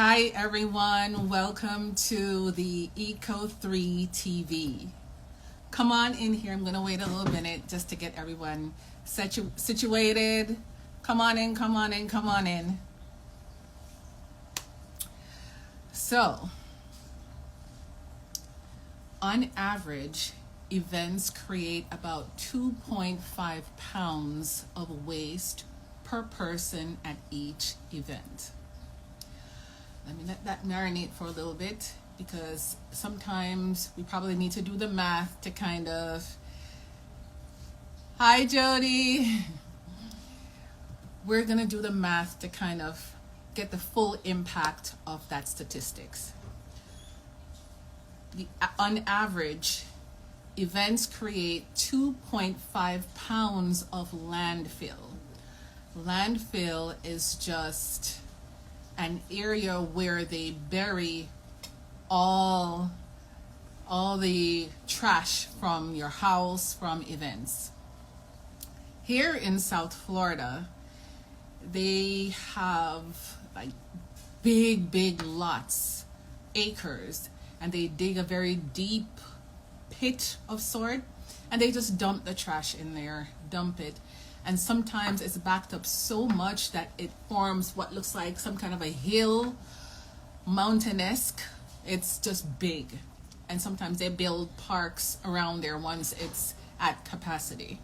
Hi everyone, welcome to the ECO3 TV. Come on in here, I'm gonna wait a little minute just to get everyone situated. Come on in, come on in, come on in. So, on average, events create about 2.5 pounds of waste per person at each event. Let me let that marinate for a little bit, because sometimes we probably need to do the math to kind of, hi Jody, we're gonna do the math to kind of get the full impact of that statistics. On average, events create 2.5 pounds of landfill. Landfill is just an area where they bury all the trash from your house, from events. Here in South Florida, they have like big lots, acres, and they dig a very deep pit of sort, and they just dump the trash in there, dump it. And sometimes it's backed up so much that it forms what looks like some kind of a hill, mountain-esque. It's just big. And sometimes they build parks around there once it's at capacity.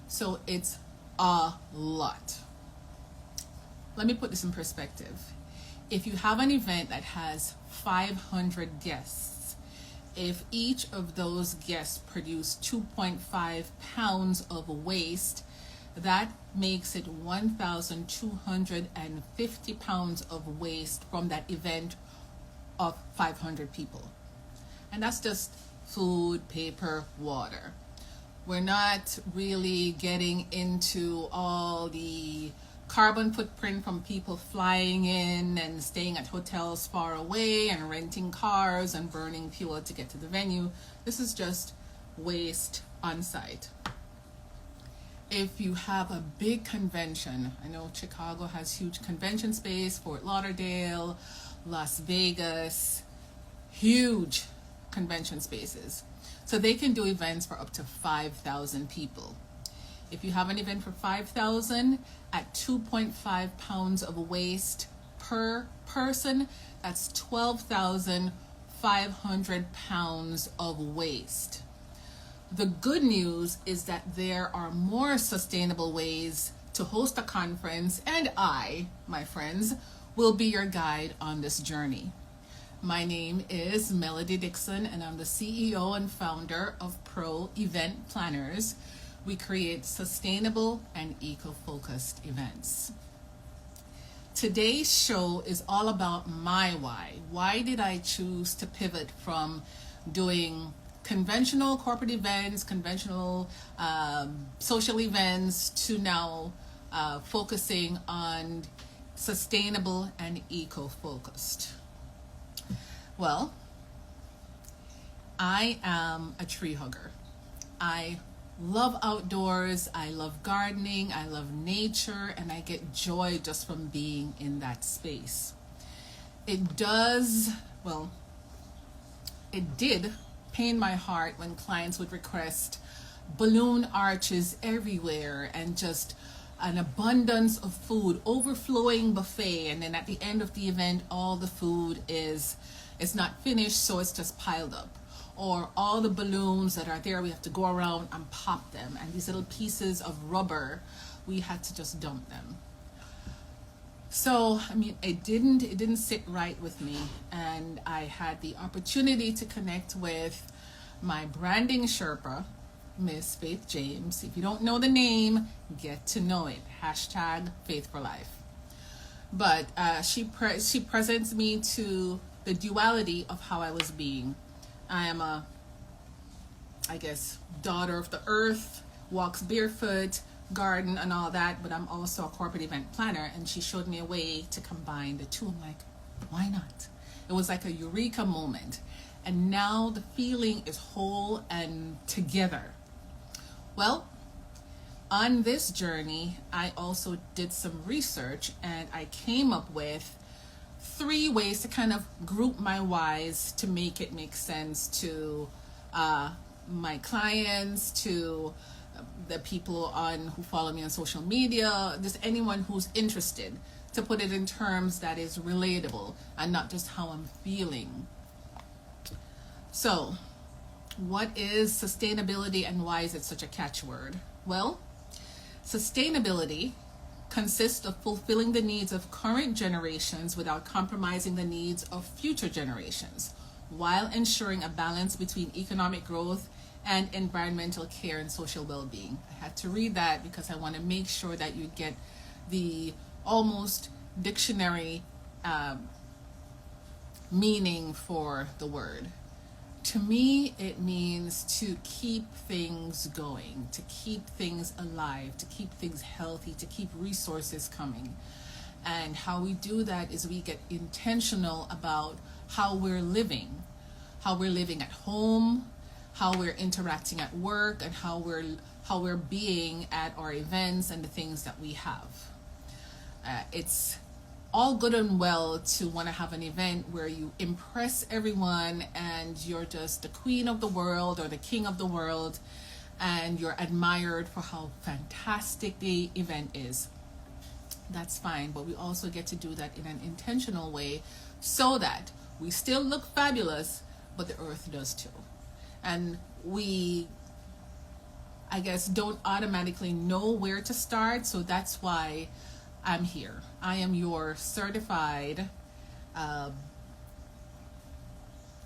So it's a lot. Let me put this in perspective. If you have an event that has 500 guests, if each of those guests produce 2.5 pounds of waste, that makes it 1,250 pounds of waste from that event of 500 people. And that's just food, paper, water. We're not really getting into all the carbon footprint from people flying in and staying at hotels far away and renting cars and burning fuel to get to the venue. This is just waste on site. If you have a big convention, I know Chicago has huge convention space, Fort Lauderdale, Las Vegas, huge convention spaces. So they can do events for up to 5,000 people. If you have an event for 5,000 at 2.5 pounds of waste per person, that's 12,500 pounds of waste. The good news is that there are more sustainable ways to host a conference, and I, my friends, will be your guide on this journey. My name is Melody Dixon, and I'm the CEO and founder of Pro Event Planners. We create sustainable and eco-focused events. Today's show is all about my why. Why did I choose to pivot from doing conventional corporate events, conventional social events, to now focusing on sustainable and eco-focused? Well, I am a tree hugger. I love outdoors, I love gardening, I love nature, and I get joy just from being in that space. It did pain my heart when clients would request balloon arches everywhere and just an abundance of food, overflowing buffet, and then at the end of the event all the food is not finished, so it's just piled up. Or all the balloons that are there, we have to go around and pop them, and these little pieces of rubber, we had to just dump them. So, I mean, it didn't sit right with me, and I had the opportunity to connect with my branding Sherpa, Miss Faith James. If you don't know the name, get to know it. #Faith for Life. But she presents me to the duality of how I was being. I am a, daughter of the earth, walks barefoot, garden and all that, but I'm also a corporate event planner, and she showed me a way to combine the two. I'm like, why not? It was like a eureka moment, and now the feeling is whole and together. Well, on this journey, I also did some research, and I came up with three ways to kind of group my whys to make it make sense to my clients, to the people who follow me on social media, just anyone who's interested, to put it in terms that is relatable and not just how I'm feeling. So, what is sustainability and why is it such a catchword? Well, sustainability consists of fulfilling the needs of current generations without compromising the needs of future generations, while ensuring a balance between economic growth and environmental care and social well-being. I had to read that because I want to make sure that you get the almost dictionary meaning for the word. To me, it means to keep things going, to keep things alive, to keep things healthy, to keep resources coming. And how we do that is we get intentional about how we're living at home, how we're interacting at work, and how we're being at our events and the things that we have. It's all good and well to want to have an event where you impress everyone and you're just the queen of the world or the king of the world and you're admired for how fantastic the event is. That's fine, but we also get to do that in an intentional way so that we still look fabulous, but the earth does too. And we, I guess, don't automatically know where to start, so that's why I'm here. I am your certified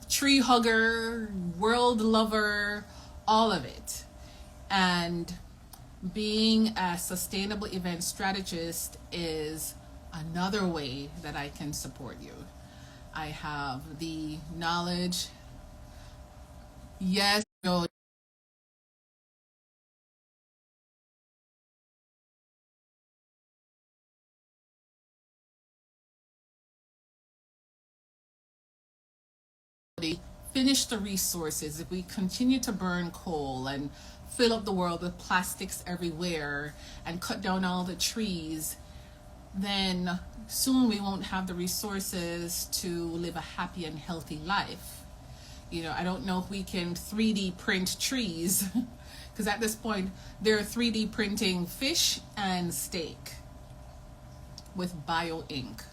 tree hugger, world lover, all of it. And being a sustainable event strategist is another way that I can support you. I have the knowledge. Yes, finish the resources. If we continue to burn coal and fill up the world with plastics everywhere and cut down all the trees, then soon we won't have the resources to live a happy and healthy life. You know, I don't know if we can 3D print trees because at this point they're 3D printing fish and steak with bio ink.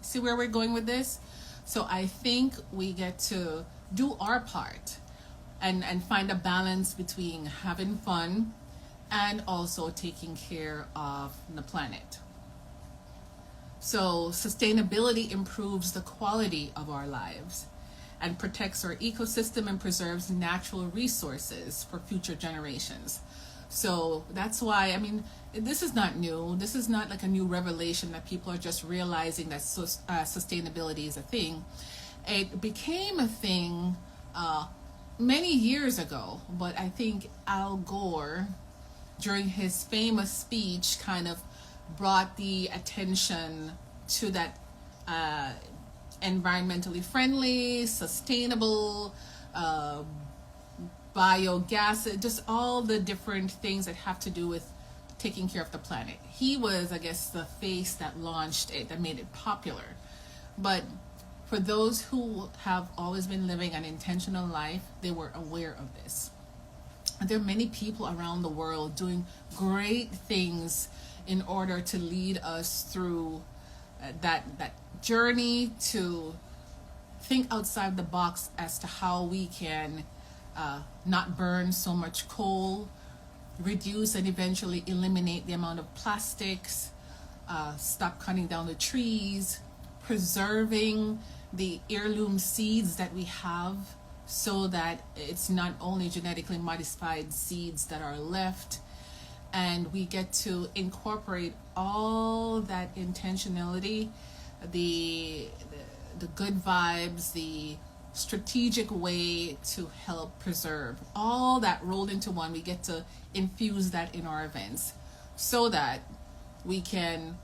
See where we're going with this? So I think we get to do our part and find a balance between having fun and also taking care of the planet. So sustainability improves the quality of our lives and protects our ecosystem and preserves natural resources for future generations. So that's why, I mean, this is not new. This is not like a new revelation that people are just realizing that sustainability is a thing. It became a thing many years ago, but I think Al Gore, during his famous speech, kind of brought the attention to that environmentally friendly, sustainable, biogas, just all the different things that have to do with taking care of the planet. He was, I guess, the face that launched it, that made it popular. But for those who have always been living an intentional life, they were aware of this. And there are many people around the world doing great things in order to lead us through that journey to think outside the box as to how we can not burn so much coal, reduce and eventually eliminate the amount of plastics, stop cutting down the trees, preserving the heirloom seeds that we have so that it's not only genetically modified seeds that are left, and we get to incorporate all that intentionality, the good vibes, the strategic way to help preserve, all that rolled into one. We get to infuse that in our events so that we can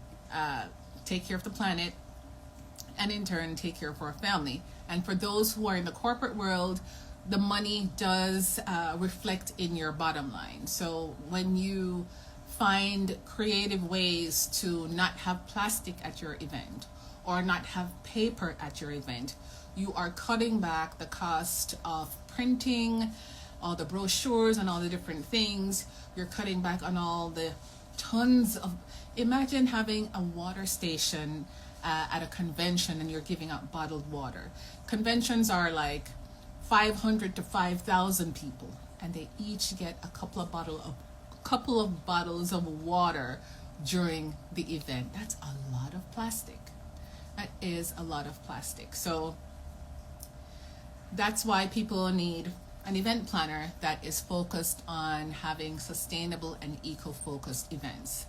take care of the planet and in turn take care of our family. And for those who are in the corporate world, the money does reflect in your bottom line. So when you find creative ways to not have plastic at your event or not have paper at your event, you are cutting back the cost of printing, all the brochures and all the different things. You're cutting back on all the tons of, imagine having a water station at a convention and you're giving out bottled water. Conventions are like 500 to 5,000 people, and they each get a couple of bottles of water during the event. That's a lot of plastic. That is a lot of plastic. So that's why people need an event planner that is focused on having sustainable and eco-focused events.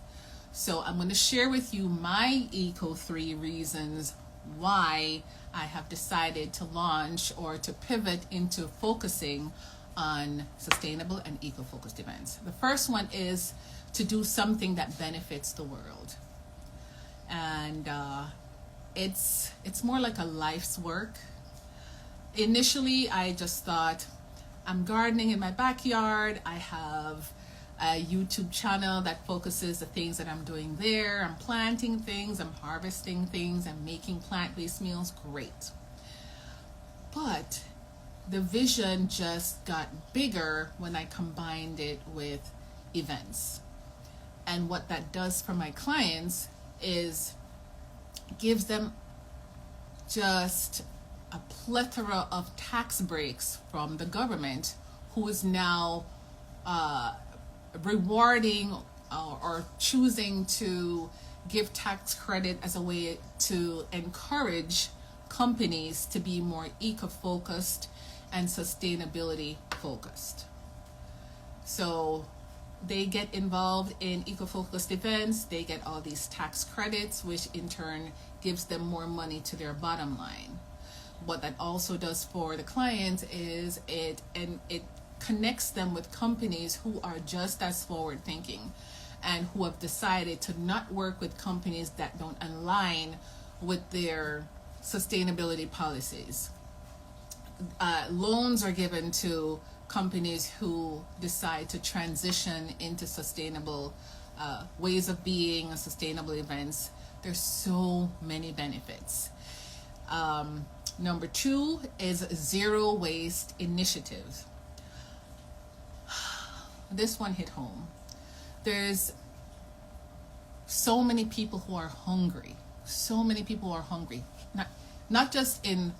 So I'm going to share with you my ECO3 reasons why I have decided to launch or to pivot into focusing on sustainable and eco-focused events. The first one is to do something that benefits the world. And it's more like a life's work. Initially, I just thought, I'm gardening in my backyard. I have a YouTube channel that focuses the things that I'm doing there. I'm planting things, I'm harvesting things, I'm making plant-based meals. Great. But the vision just got bigger when I combined it with events. And what that does for my clients is gives them just a plethora of tax breaks from the government, who is now rewarding or choosing to give tax credit as a way to encourage companies to be more eco-focused and sustainability focused. So they get involved in eco-focused events, they get all these tax credits, which in turn gives them more money to their bottom line. What that also does for the client is it connects them with companies who are just as forward thinking and who have decided to not work with companies that don't align with their sustainability policies. Loans are given to companies who decide to transition into sustainable ways of being and sustainable events. There's so many benefits. Number 2 is zero waste initiative. This one hit home. There's so many people who are hungry. So many people are hungry. Not just in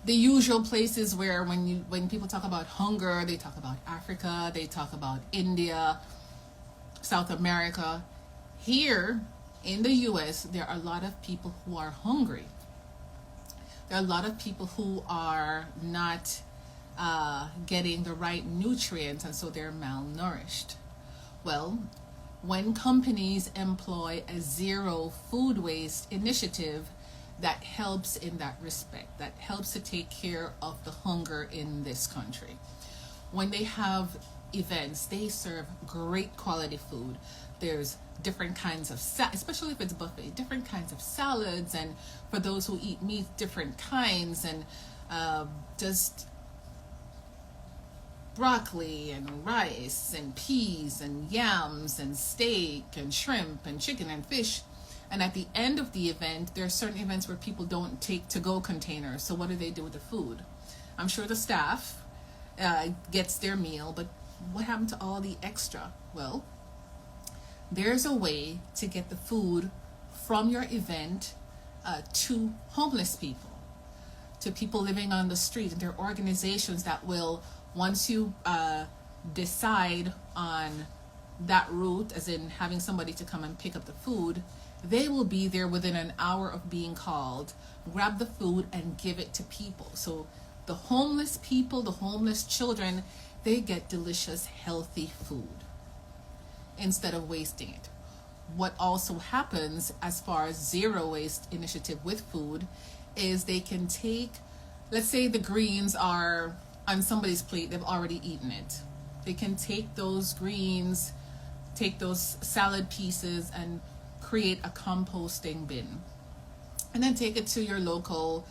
the usual places where when people talk about hunger, they talk about Africa, they talk about India, South America. Here in the US, there are a lot of people who are hungry. There are a lot of people who are not getting the right nutrients, and so they're malnourished. Well, when companies employ a zero food waste initiative, that helps in that respect. That helps to take care of the hunger in this country. When they have events, they serve great quality food. There's different kinds of especially if it's buffet, different kinds of salads, and for those who eat meat, different kinds, and just broccoli and rice and peas and yams and steak and shrimp and chicken and fish. And at the end of the event, there are certain events where people don't take to-go containers. So what do they do with the food? I'm sure the staff gets their meal, but what happened to all the extra? Well, there's a way to get the food from your event to homeless people, to people living on the street. And there are organizations that will, once you decide on that route, as in having somebody to come and pick up the food, they will be there within an hour of being called, grab the food and give it to people. So the homeless people, the homeless children, they get delicious, healthy food instead of wasting it. What also happens as far as zero waste initiative with food is they can take, let's say the greens are on somebody's plate, they've already eaten it. They can take those greens, take those salad pieces and create a composting bin, and then take it to your local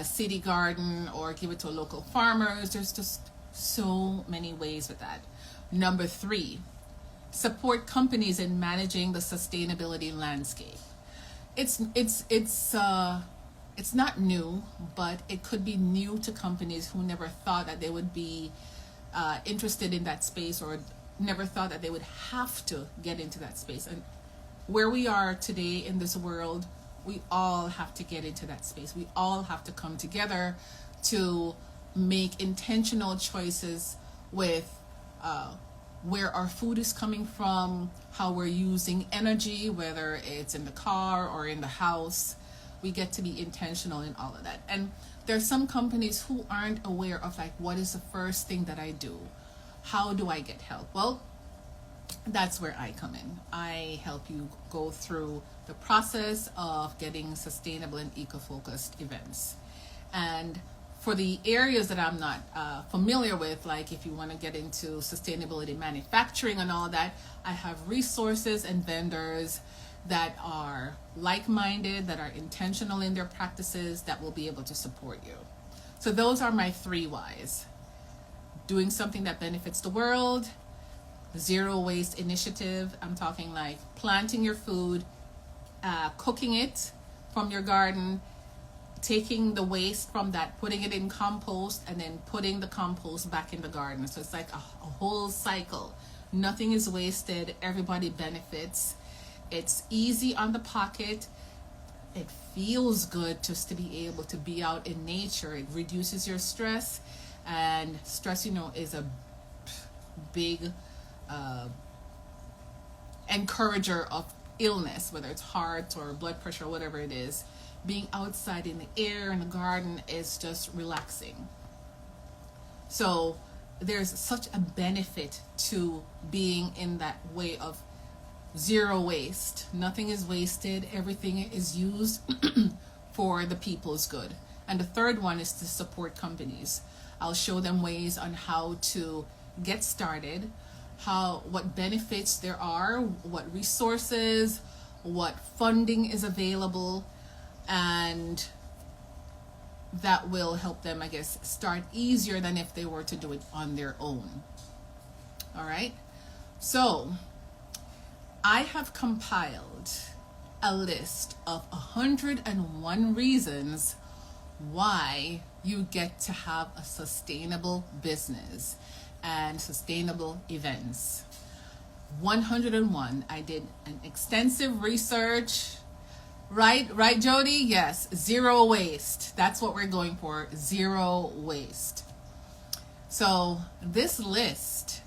city garden or give it to a local farmer. There's just so many ways with that. Number 3, support companies in managing the sustainability landscape. It's not new, but it could be new to companies who never thought that they would be interested in that space, or never thought that they would have to get into that space. And where we are today in this world, we all have to get into that space. We all have to come together to make intentional choices with where our food is coming from, how we're using energy, whether it's in the car or in the house. We get to be intentional in all of that. And there's some companies who aren't aware of, like, what is the first thing that I do? How do I get help? Well, that's where I come in. I help you go through the process of getting sustainable and eco-focused events. And for the areas that I'm not familiar with, like if you want to get into sustainability manufacturing and all that, I have resources and vendors that are like-minded, that are intentional in their practices, that will be able to support you. So those are my 3 whys. Doing something that benefits the world, zero waste initiative. I'm talking like planting your food, cooking it from your garden, taking the waste from that, putting it in compost, and then putting the compost back in the garden. So it's like a whole cycle. Nothing is wasted. Everybody benefits. It's easy on the pocket. It feels good just to be able to be out in nature. It reduces your stress, and stress, is a big encourager of illness, whether it's heart or blood pressure or whatever it is. Being outside in the air in the garden is just relaxing. So there's such a benefit to being in that way of zero waste. Nothing is wasted. Everything is used for the people's good. And the third one is to support companies. I'll show them ways on how to get started, what benefits there are, what resources, what funding is available, and that will help them, I guess, start easier than if they were to do it on their own. All right. So I have compiled a list of 101 reasons why you get to have a sustainable business and sustainable events. 101. I did an extensive research. Right, Jody? Yes, zero waste. That's what we're going for, zero waste. So this list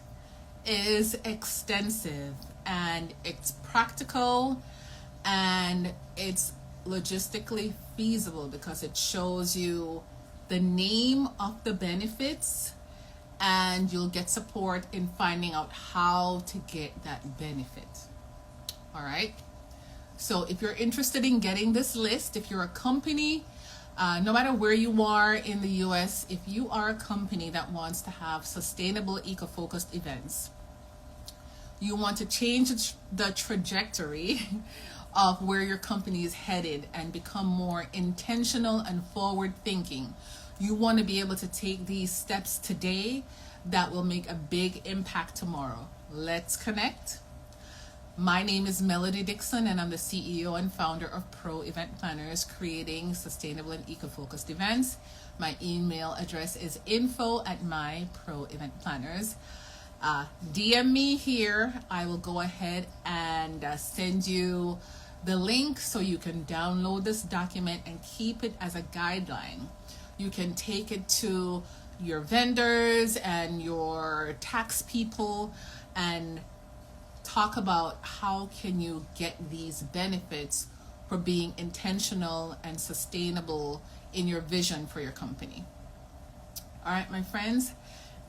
is extensive, and it's practical, and it's logistically feasible because it shows you the name of the benefits, and you'll get support in finding out how to get that benefit. All right. So if you're interested in getting this list, if you're a company, no matter where you are in the US, if you are a company that wants to have sustainable, eco-focused events, you want to change the trajectory of where your company is headed and become more intentional and forward thinking. You want to be able to take these steps today that will make a big impact tomorrow. Let's connect. My name is Melody Dixon, and I'm the CEO and founder of Pro Event Planners, creating sustainable and eco-focused events. My email address is info@myproeventplanners. DM me here. I will go ahead and send you the link so you can download this document and keep it as a guideline. You can take it to your vendors and your tax people and talk about how can you get these benefits for being intentional and sustainable in your vision for your company. All right, my friends,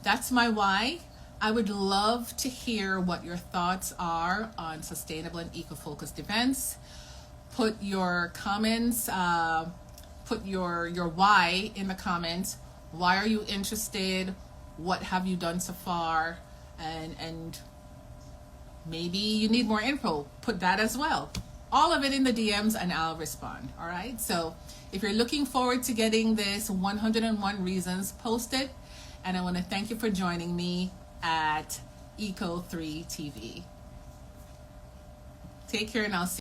that's my why. I would love to hear what your thoughts are on sustainable and eco-focused events. Put your comments, put your why in the comments. Why are you interested? What have you done so far? And maybe you need more info. Put that as well. All of it in the DMs and I'll respond. All right. So if you're looking forward to getting this 101 reasons, post it. And I want to thank you for joining me at ECO3 TV. Take care now.